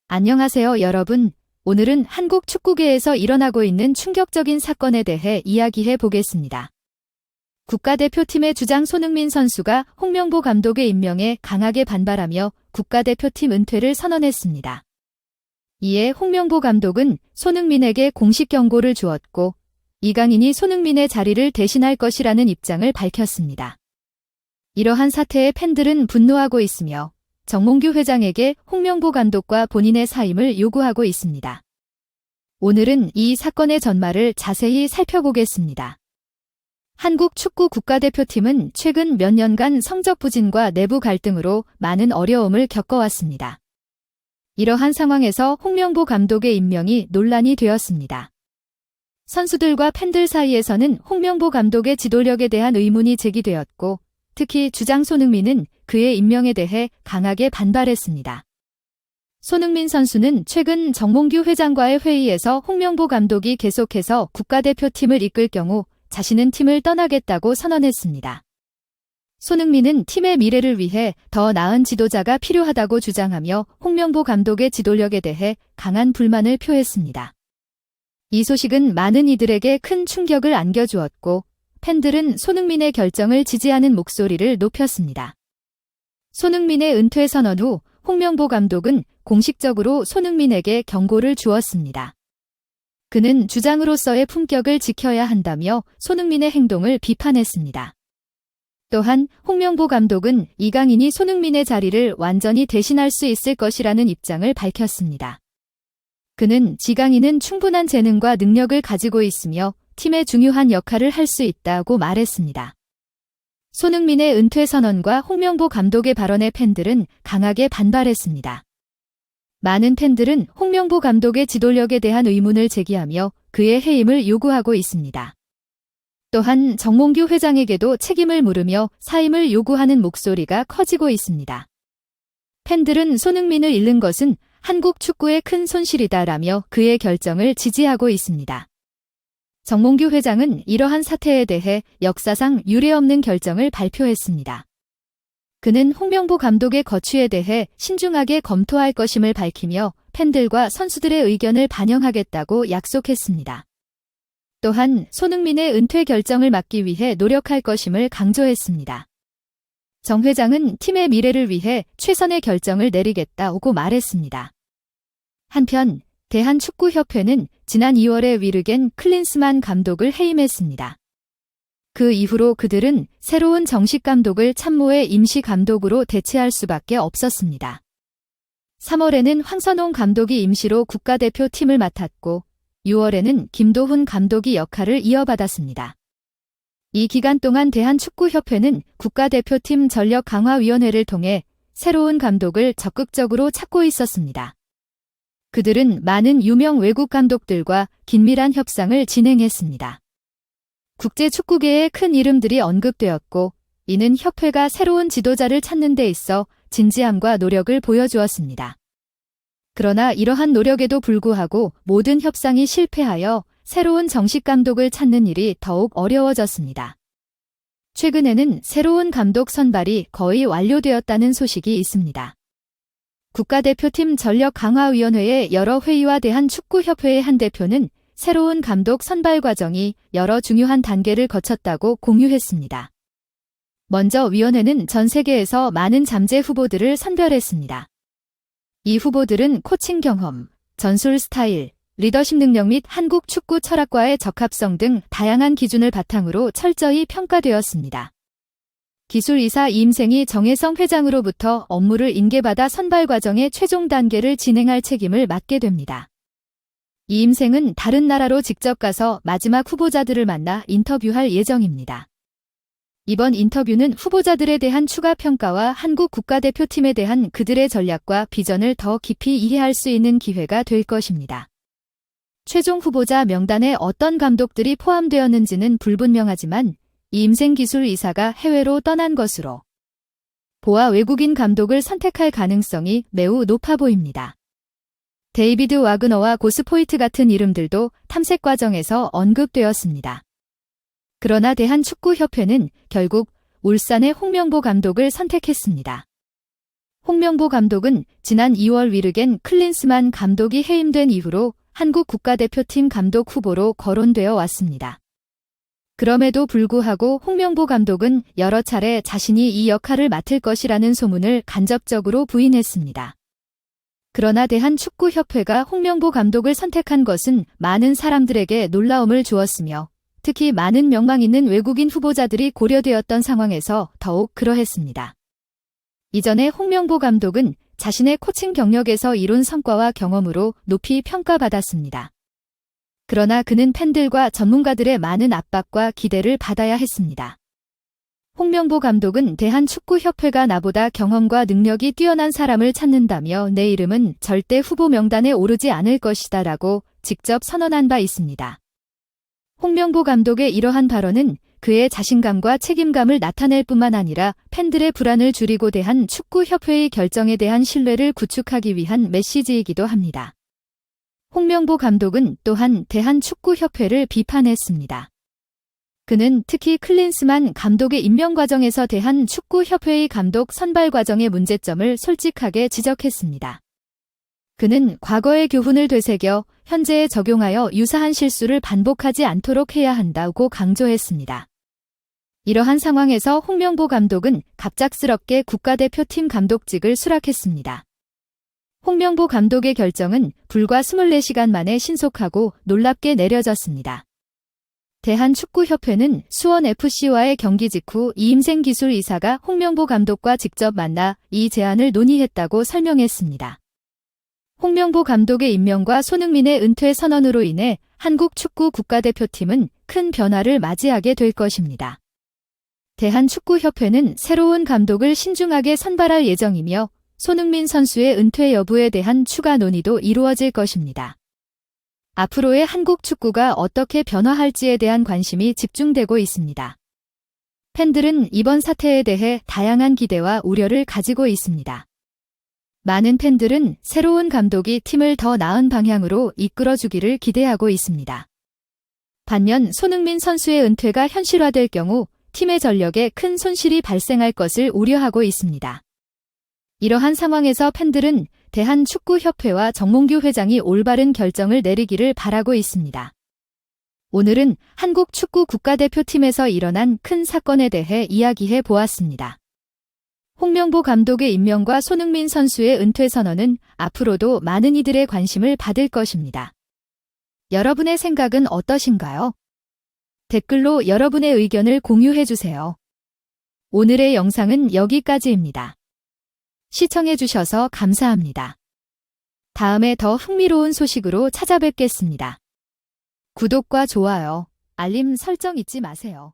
안녕하세요, 여러분. 오늘은 한국 축구계에서 일어나고 있는 충격적인 사건에 대해 이야기해 보겠습니다. 국가대표팀의 주장 손흥민 선수가 홍명보 감독의 임명에 강하게 반발하며 국가대표팀 은퇴를 선언했습니다. 이에 홍명보 감독은 손흥민에게 공식 경고를 주었고 이강인이 손흥민의 자리를 대신할 것이라는 입장을 밝혔습니다. 이러한 사태에 팬들은 분노하고 있으며 정몽규 회장에게 홍명보 감독과 본인의 사임을 요구하고 있습니다. 오늘은 이 사건의 전말을 자세히 살펴보겠습니다. 한국 축구 국가대표팀은 최근 몇 년간 성적 부진과 내부 갈등으로 많은 어려움을 겪어왔습니다. 이러한 상황에서 홍명보 감독의 임명이 논란이 되었습니다. 선수들과 팬들 사이에서는 홍명보 감독의 지도력에 대한 의문이 제기되었고, 특히 주장 손흥민은 그의 임명에 대해 강하게 반발했습니다. 손흥민 선수는 최근 정몽규 회장과의 회의에서 홍명보 감독이 계속해서 국가대표팀을 이끌 경우 자신은 팀을 떠나겠다고 선언했습니다. 손흥민은 팀의 미래를 위해 더 나은 지도자가 필요하다고 주장하며 홍명보 감독의 지도력에 대해 강한 불만을 표했습니다. 이 소식은 많은 이들에게 큰 충격을 안겨주었고, 팬들은 손흥민의 결정을 지지하는 목소리를 높였습니다. 손흥민의 은퇴 선언 후 홍명보 감독은 공식적으로 손흥민에게 경고를 주었습니다. 그는 주장으로서의 품격을 지켜야 한다며 손흥민의 행동을 비판했습니다. 또한 홍명보 감독은 이강인이 손흥민의 자리를 완전히 대신할 수 있을 것이라는 입장을 밝혔습니다. 그는 이강인은 충분한 재능과 능력을 가지고 있으며 팀의 중요한 역할을 할 수 있다고 말했습니다. 손흥민의 은퇴 선언과 홍명보 감독의 발언에 팬들은 강하게 반발했습니다. 많은 팬들은 홍명보 감독의 지도력에 대한 의문을 제기하며 그의 해임을 요구하고 있습니다. 또한 정몽규 회장에게도 책임을 물으며 사임을 요구하는 목소리가 커지고 있습니다. 팬들은 손흥민을 잃는 것은 한국 축구의 큰 손실이다라며 그의 결정을 지지하고 있습니다. 정몽규 회장은 이러한 사태에 대해 역사상 유례없는 결정을 발표했습니다. 그는 홍명보 감독의 거취에 대해 신중하게 검토할 것임을 밝히며 팬들과 선수들의 의견을 반영하겠다고 약속했습니다. 또한 손흥민의 은퇴 결정을 막기 위해 노력할 것임을 강조했습니다. 정 회장은 팀의 미래를 위해 최선의 결정을 내리겠다고 말했습니다. 한편 대한축구협회는 지난 2월에 위르겐 클린스만 감독을 해임했습니다. 그 이후로 그들은 새로운 정식 감독을 참모의 임시 감독으로 대체할 수밖에 없었습니다. 3월에는 황선홍 감독이 임시로 국가대표팀을 맡았고 6월에는 김도훈 감독이 역할을 이어받았습니다. 이 기간 동안 대한축구협회는 국가대표팀 전력강화위원회를 통해 새로운 감독을 적극적으로 찾고 있었습니다. 그들은 많은 유명 외국 감독들과 긴밀한 협상을 진행했습니다. 국제축구계의 큰 이름들이 언급되었고, 이는 협회가 새로운 지도자를 찾는 데 있어 진지함과 노력을 보여주었습니다. 그러나 이러한 노력에도 불구하고 모든 협상이 실패하여 새로운 정식 감독을 찾는 일이 더욱 어려워졌습니다. 최근에는 새로운 감독 선발이 거의 완료되었다는 소식이 있습니다. 국가대표팀 전력강화위원회의 여러 회의와 대한축구협회의 한 대표는 새로운 감독 선발 과정이 여러 중요한 단계를 거쳤다고 공유했습니다. 먼저 위원회는 전 세계에서 많은 잠재 후보들을 선별했습니다. 이 후보들은 코칭 경험, 전술 스타일, 리더십 능력 및 한국 축구 철학과의 적합성 등 다양한 기준을 바탕으로 철저히 평가되었습니다. 기술이사 이임생이 정혜성 회장으로부터 업무를 인계받아 선발 과정의 최종 단계를 진행할 책임을 맡게 됩니다. 이임생은 다른 나라로 직접 가서 마지막 후보자들을 만나 인터뷰할 예정입니다. 이번 인터뷰는 후보자들에 대한 추가 평가와 한국 국가대표팀에 대한 그들의 전략과 비전을 더 깊이 이해할 수 있는 기회가 될 것입니다. 최종 후보자 명단에 어떤 감독들이 포함되었는지는 불분명하지만 이임생 기술이사가 해외로 떠난 것으로 보아 외국인 감독을 선택할 가능성이 매우 높아 보입니다. 데이비드 와그너와 고스포이트 같은 이름들도 탐색 과정에서 언급되었습니다. 그러나 대한축구협회는 결국 울산의 홍명보 감독을 선택했습니다. 홍명보 감독은 지난 2월 위르겐 클린스만 감독이 해임된 이후로 한국 국가대표팀 감독 후보로 거론되어 왔습니다. 그럼에도 불구하고 홍명보 감독은 여러 차례 자신이 이 역할을 맡을 것이라는 소문을 간접적으로 부인했습니다. 그러나 대한축구협회가 홍명보 감독을 선택한 것은 많은 사람들에게 놀라움을 주었으며 특히 많은 명망 있는 외국인 후보자들이 고려되었던 상황에서 더욱 그러했습니다. 이전에 홍명보 감독은 자신의 코칭 경력에서 이룬 성과와 경험으로 높이 평가받았습니다. 그러나 그는 팬들과 전문가들의 많은 압박과 기대를 받아야 했습니다. 홍명보 감독은 대한축구협회가 나보다 경험과 능력이 뛰어난 사람을 찾는다며 내 이름은 절대 후보 명단에 오르지 않을 것이다 라고 직접 선언한 바 있습니다. 홍명보 감독의 이러한 발언은 그의 자신감과 책임감을 나타낼 뿐만 아니라 팬들의 불안을 줄이고 대한축구협회의 결정에 대한 신뢰를 구축하기 위한 메시지이기도 합니다. 홍명보 감독은 또한 대한축구협회를 비판했습니다. 그는 특히 클린스만 감독의 임명 과정에서 대한축구협회의 감독 선발 과정의 문제점을 솔직하게 지적했습니다. 그는 과거의 교훈을 되새겨 현재에 적용하여 유사한 실수를 반복하지 않도록 해야 한다고 강조했습니다. 이러한 상황에서 홍명보 감독은 갑작스럽게 국가대표팀 감독직을 수락했습니다. 홍명보 감독의 결정은 불과 24시간 만에 신속하고 놀랍게 내려졌습니다. 대한축구협회는 수원FC와의 경기 직후 이임생 기술이사가 홍명보 감독과 직접 만나 이 제안을 논의했다고 설명했습니다. 홍명보 감독의 임명과 손흥민의 은퇴 선언으로 인해 한국 축구 국가대표팀은 큰 변화를 맞이하게 될 것입니다. 대한축구협회는 새로운 감독을 신중하게 선발할 예정이며 손흥민 선수의 은퇴 여부에 대한 추가 논의도 이루어질 것입니다. 앞으로의 한국 축구가 어떻게 변화할지에 대한 관심이 집중되고 있습니다. 팬들은 이번 사태에 대해 다양한 기대와 우려를 가지고 있습니다. 많은 팬들은 새로운 감독이 팀을 더 나은 방향으로 이끌어주기를 기대하고 있습니다. 반면 손흥민 선수의 은퇴가 현실화될 경우 팀의 전력에 큰 손실이 발생할 것을 우려하고 있습니다. 이러한 상황에서 팬들은 대한축구협회와 정몽규 회장이 올바른 결정을 내리기를 바라고 있습니다. 오늘은 한국 축구 국가대표팀에서 일어난 큰 사건에 대해 이야기해 보았습니다. 홍명보 감독의 임명과 손흥민 선수의 은퇴 선언은 앞으로도 많은 이들의 관심을 받을 것입니다. 여러분의 생각은 어떠신가요? 댓글로 여러분의 의견을 공유해 주세요. 오늘의 영상은 여기까지입니다. 시청해주셔서 감사합니다. 다음에 더 흥미로운 소식으로 찾아뵙겠습니다. 구독과 좋아요, 알림 설정 잊지 마세요.